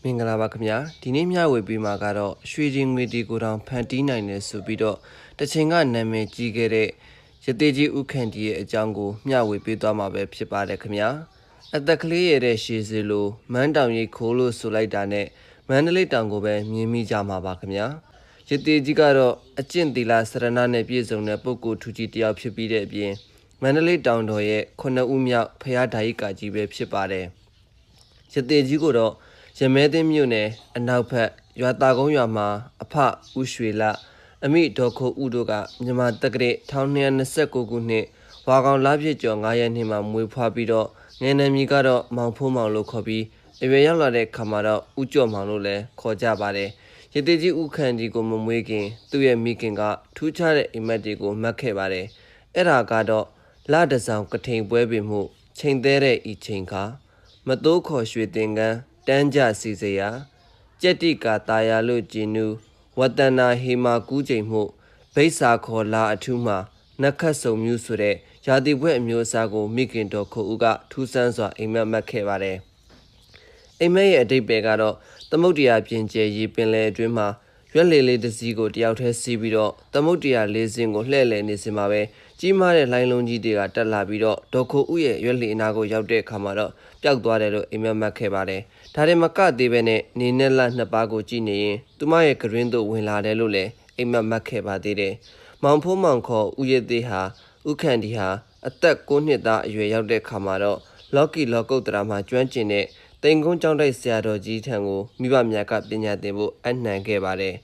မင်္ဂလာပါခင်ဗျာဒီနေ့မျှဝေပေးမှာကတော့ရွှေချင်းငွေတီကိုတောင်ဖန်တီးနိုင်တယ်ဆိုပြီးတော့တချိန်ကနာမည်ကြီးခဲ့တဲ့ရသေးကြီးဥခန့်တီရဲ့အကြောင်းကိုမျှဝေပေးသွားမှာပဲဖြစ်ပါတယ်ခင်ဗျာအသက်ကလေးရတဲ့ရှေးစလိုမန်းတောင်ရိပ်ခိုးလို့ဆိုလိုက်တာနဲ့မန္တလေးတောင်ကိုပဲမြင်မိကြမှာပါခင်ဗျာရသေးကြီးကတော့အကျင့်သီလစရဏနဲ့ပြည့်စုံတဲ့ပုဂ္ဂိုလ်ထူးကြီးတစ်ယောက်ဖြစ်ပြီးတဲ့အပြင်မန္တလေးတောင်တော်ရဲ့9ဦးမြောက်ဖရာဓာယိကာကြီးပဲဖြစ်ပါတယ်ရသေးကြီးကိုတော့ရမဲသိန်းမြို့နယ်အနောက်ဘက်ရွာတာကုန်းရွာမှာအဖဦးရွှေလအမိဒေါ်ခိုဦးတို့ကမြန်မာတက္ကရာ1229ခုနှစ်ဝါကောင်လပြည့်ကျော်9ရက်နေ့မှာမွေးဖွားပြီးတော့ငယ်နံမီကတော့မောင်ဖိုးမောင်လို့ခေါ်ပြီးအရွယ်ရောက်လာတဲ့ခါမှာတော့ဦးကျော်မောင်လို့လည်းခေါ်ကြပါတယ်ရသေးကြီးဦးခန့်ဒီကိုမမွေးခင်သူ့ရဲ့မိခင်ကထူးခြားတဲ့အိမ်မက်တွေကိုမှတ်ခဲ့ပါတယ်အဲ့ဒါကတော့လတဆောင်ကထိန်ပွဲပင်မှုချိန်သေးတဲ့ဤချိန်ခါမတိုးခေါ်ရွှေတင်ကန်းတန်းကြစီစရာကြက်တိကာတာယာလို့ဂျင်းနူဝတ္တနာဟေမာကူးချိန်မှုဗိစာခေါ်လာအထူးမှာနက်ခတ်စုံမျိုးဆိုတဲ့ရာသီပွဲအမျိုးအစားကိုမိခင်တော်ခိုဦးကထူးဆန်းစွာအိမ်မက်မှတ်ခဲ့ပါတယ်အိမ်မက်ရဲ့အဓိပ္ပာယ်ကတော့သမုဒ္ဒရာပြင်ကျဲရေပင်လယ်အတွင်းမှာရွက်လေလေးတစ်စီးကိုတယောက်တည်းစီးပြီးတော့သမုဒ္ဒရာလေးစင်းကိုလှည့်လည်နေစင်မှာပဲကြီးမားတဲ့လိုင်းလုံးကြီးတွေကတက်လာပြီးတော့ဒေါ်ခိုဦးရဲ့ရွက်လေအနာကိုရောက်တဲ့အခါမှာတော့ပျောက်သွားတယ်လို့အိမ်မက်မှတ်ခဲ့ပါတယ်ဒါတွေမကသေးပဲနဲ့နေနဲ့လနှစ်ပါးကိုကြည့်နေရင်သူမရဲ့ကရင်းတို့ဝင်လာတယ်လို့လည်းအိမ်မက်မှတ်ခဲ့ပါသေးတယ်မောင်ဖိုးမောင်ခေါ်ဦးရသေးဟာဥခန့်ဒီဟာအသက်9နှစ်သားအရွယ်ရောက်တဲ့ခါမှာတော့လော်ကီလော်ကုတ်တရာမှာကျွမ်းကျင်တဲ့တိန်ကုန်းကျောင်းတိုက်ဆရာတော်ကြီးထံကိုမိဘများကပညာသင်ဖို့အနှံခဲ့ပါတယ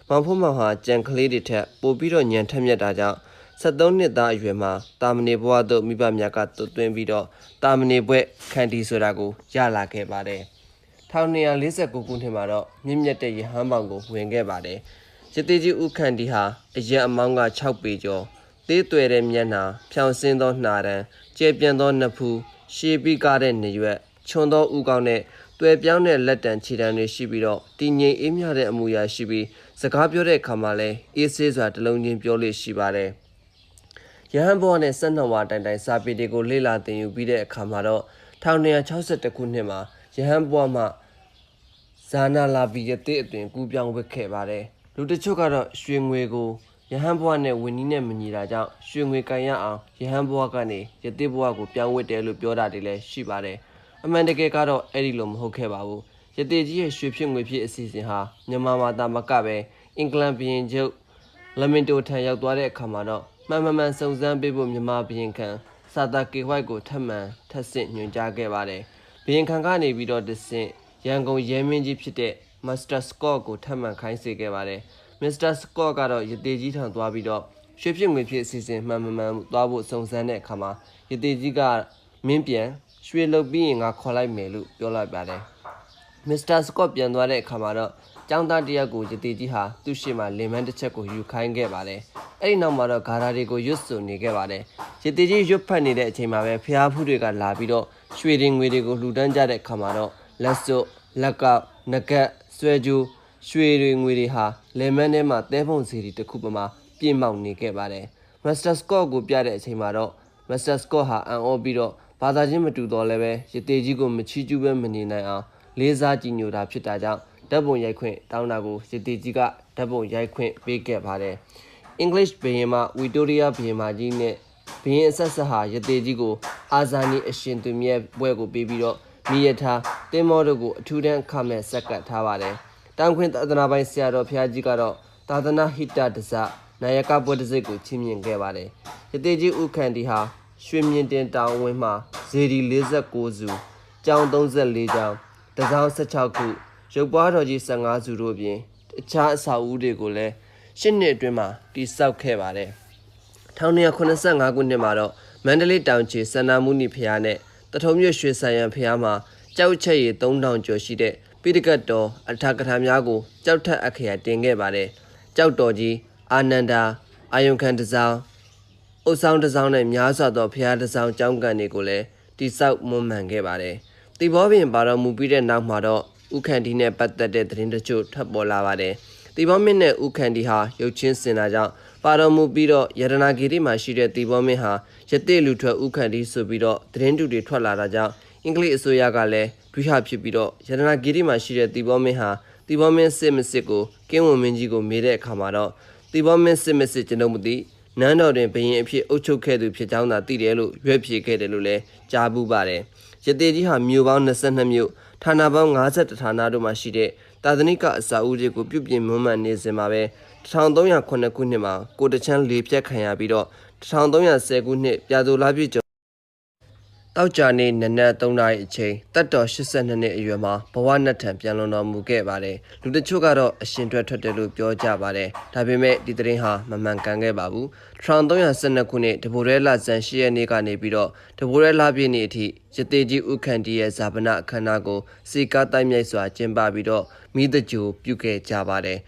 ်မောင်ဖိုးမောင်ဟာကြံကလေးတွေထက်ပိုပြီးတော့ညံထက်မြက်တာကြောင့်73နှစ်သားအရွယ်မှာတာမဏေဘဝသို့မိဘများကသွင်းပြီးတော့တာမဏေဘွဲ့ခန့်တီဆိုတာကိုရလာခဲ့ပါတယ်1249ခုနှစ်မှာတော့မြင့်မြတ်တဲ့ရဟန်းပေါင်ကိုဝင်ခဲ့ပါတယ်ရသေးကြီးဥခန့်တီဟာအရက်အမောင်းက6ပေကျော်သေးသွဲတဲ့မျက်နှာဖြောင်စင်းသောနှာရန်ကျဲပြန့်သောနှဖူးရှည်ပြီးကားတဲ့နေရွက်ချွန်သောဥကောင်းနဲ့တွယ်ပြောင်းတဲ့လက်တံခြေတံတွေရှိပြီးတော့တည်ငြိမ်အေးမြတဲ့အမူအရာရှိပြီးစကားပြောတဲ့အခါမှာလည်းအေးဆေးစွာတလုံးချင်းပြောလို့ရှိပါတယ်ရဟန်းဘောနဲ့12ဝါတိုင်တိုင်စာပေတွေကိုလေ့လာသင်ယူပြီးတဲ့အခါမှာတော့1261ခုနှစ်မှာရဟန်းဘောမှဇာနာလာဘီရသေးအသွင်ကူးပြောင်းဝတ်ခဲ့ပါတယ်လူတချို့ကတော့ရွှေငွေကိုရဟန်းဘဝနဲ့ဝင်းနီးနဲ့မညီတာကြောင့်ရွှေငွေကန်ရအောင်ရဟန်းဘဝကနေရသေးဘဝကိုပြောင်းဝတ်တယ်လို့ပြောတာတွေလည်းရှိပါတယ်အမှန်တကယ်ကတော့အဲ့ဒီလိုမဟုတ်ခဲ့ပါဘူးရသေးကြီးရဲ့ရွှေဖြစ်ငွေဖြစ်အစီအစဉ်ဟာမြန်မာမှာသာမကပဲအင်္ဂလန်ဘုရင်ချုပ်လမင်တိုထံရောက်သွားတဲ့အခါမှာတော့မှန်မှန်စုံစမ်းပေးဖို့မြန်မာဘုရင်ခံစာသာကေဝိုက်ကိုထပ်ဆင့်ညွှန်ကြားခဲ့ပါတယ်ဘုရင်ခံကနေပြီးတော့တဆင့်ရန်ကုန်ရဲမင်းကြီးဖြစ်တဲ့မစ္စတာစကော့ကိုထပ်မံခိုင်းစေခဲ့ပါတယ်မစ္စတာစကော့ကတော့ရသေးကြီးထံသွားပြီးတော့ရွှေဖြစ်ငွေဖြစ်အစီအစဉ်မှန်သွားဖို့စုံစမ်းတဲ့အခါမှာရသေးကြီးကမင်းပြန်ရွှေလုတ်ပြီးရင်ငါခေါ်လိုက်မယ်လို့ပြောလိုက်ပါတယ်မစ္စတာစကော့ပြန်သွားတဲ့အခါမှာတော့ကျောင်းသားတယောက်ကိုရသေးကြီးဟာသူ့ရှေ့မှာလင်မန်းတစ်ချက်ကိုယူခိုင်းခဲ့ပါတယ်အဲ့ဒီနောက်မှာတော့ဂါရာတွေကိုရွတ်ဆိုနေခဲ့ပါတယ်ရသေးကြီးရွတ်ဖတ်နေတဲ့အချိန်မှာပဲဖျားဖူးတွေကလာပြီးတော့ရွှေရင်ငွေတွေကိုလှူဒန်းကြတဲ့အခါမှာတော့လက်စွပ်လက်ကောက်နဂတ်ဆွဲကြိုးရွှေတွေငွေတွေဟာလင်မန်းထဲမှာသဲပုံစီတွေတစ်ခုပမာပြည့်မောက်နေခဲ့ပါတယ်မစ္စတာစကော့ကိုပြတဲ့အချိန်မှာတော့မစ္စတာစကော့ဟာအံ့ဩပြီးတော့ဘာသာချင်းမတူတော့လည်းပဲရသေးကြီးကိုမချီးကျူးပဲမနေနိုင်အောင်လေးစားကြည်ညိုတာဖြစ်တာကြောင့်ဓာတ်ပုံရိုက်ခွင့်တောင်းတာကိုရသေးကြီးကဓာတ်ပုံရိုက်ခွင့်ပေးခဲ့ပါတယ်အင်္ဂလိပ်ဘုရင်မဝီတိုရီးယားဘုရင်မကြီးနဲ့ဘုရင်အဆက်ဆက်ဟာရသေးကြီးကိုအာဇာနည်အရှင်သူမြတ်ဘွဲကိုပေးပြီးတော့မိရထားတင်းမောတို့ကိုအထူးတန်းအခမဲ့ဆက်ကပ်ထားပါတယ်တောင်ခွင်သာသနာပိုင်ဆရာတော်ဘုရားကြီးကတော့သာသနာဟိတဒဇနာယကဘွဲတစ်စိတ်ကိုချီးမြှင့်ခဲ့ပါတယ်ရသေးကြီးဥခန့်ဒီဟာရွှေမြင့်တင်တောင်ဝင်းမှာဇေဒီ49စုကျောင်း34ကျောင်းတစောင်း16ခုရုပ်ပွားတော်ကြီး15စုတို့ပြင်အခြားအဆောက်အဦတွေကိုလည်း10နှစ်အတွင်းမှာတည်ဆောက်ခဲ့ပါတယ်1985ခုနှစ်မှာတော့မန္တလေးတောင်ချေစန္ဒမုနိဖျားနဲ့တထုံမြို့ရွှေဆိုင်ရန်ဖျားမှာကြောက်ချက်ရည်3000ကျော်ရှိတဲ့ပိဋကတ်တော်အထာကထာများကိုကြောက်ထက်အခရာတင်ခဲ့ပါတယ်ကြောက်တော်ကြီးအာနန္ဒာအာယုံခံတစောင်းအုတ်ဆောင်တစောင်းနဲ့များစွာသောဖျားတစောင်းကျောင်းကန်တွေကိုလည်းတိဆောက်မွမ်းမံခဲ့ပါတယ်တီဘောပင်ပါတော်မူပြီးတဲ့နောက်မှာတော့ဥခန့်တီနဲ့ပတ်သက်တဲ့သတင်းတချို့ထွက်ပေါ်လာပါတယ်တီဘောမင်းနဲ့ဥခန့်တီဟာရုပ်ချင်းစင်တာကြောင့်ပါတော်မူပြီးတော့ရတနာဂီတိမှာရှိတဲ့တီဘောမင်းဟာရသေးလူထွက်ဥခန့်တီဆိုပြီးတော့သတင်းတူတွေထွက်လာတာကြောင့် အင်္ဂလိပ်အစိုးရကလည်းဒွိဟဖြစ်ပြီးတော့ရတနာဂီတိမှာရှိတဲ့တီဘောမင်းဟာတီဘောမင်းစစ်မစစ်ကိုကင်းဝင်မင်းကြီးကိုမေးတဲ့အခါမှာတော့တီဘောမင်းစစ်မစစ်ကျွန်တော်မသိနန်းတော်တွင်ဘရင်အဖြစ်အုပ်ချုပ်ခဲ့သူဖြစ်ကြောင်းသာသိတယ်လို့ရွက်ဖြေခဲ့တယ်လို့လည်းကြားပူးပါတယ်ရသေးကြီးဟာမြို့ပေါင်း22မြို့ဌာနပေါင်း51ဌာနတို့မှာရှိတဲ့တာသနိကအစာအုပ်တွေကိုပြုပြင်မွမ်းမံနေစဉ်မှာပဲ1309ခုနှစ်မှာကိုတချမ်းလေပြတ်ခံရပြီးတော့1310ခုနှစ်ပြာသူလာပြည့်ကျော်တောက်ကြနေနနက်3နာရီအချိန်တက်တော်82နှစ်အရွယ်မှာဘဝနှစ်ထံပြန်လွန်တော်မူခဲ့ပါတယ်လူတချို့ကတော့အရှင်ထွက်တယ်လို့ပြောကြပါတယ်ဒါပေမဲ့ဒီသတင်းဟာမမှန်ကန်ခဲ့ပါဘူး1312ခုနှစ်တဘိုရဲလဇန်10ရက်နေ့ကနေပြီးတော့တဘိုရဲလပြည့်နေ့အထိရသေးကြီးဥခန္တီရဲ့ဇာပနအခမ်းအနားကိုစီကားတိုက်မြိုက်စွာကျင်းပပြီးတော့မိသကြိုပြုခဲ့ကြပါတယ်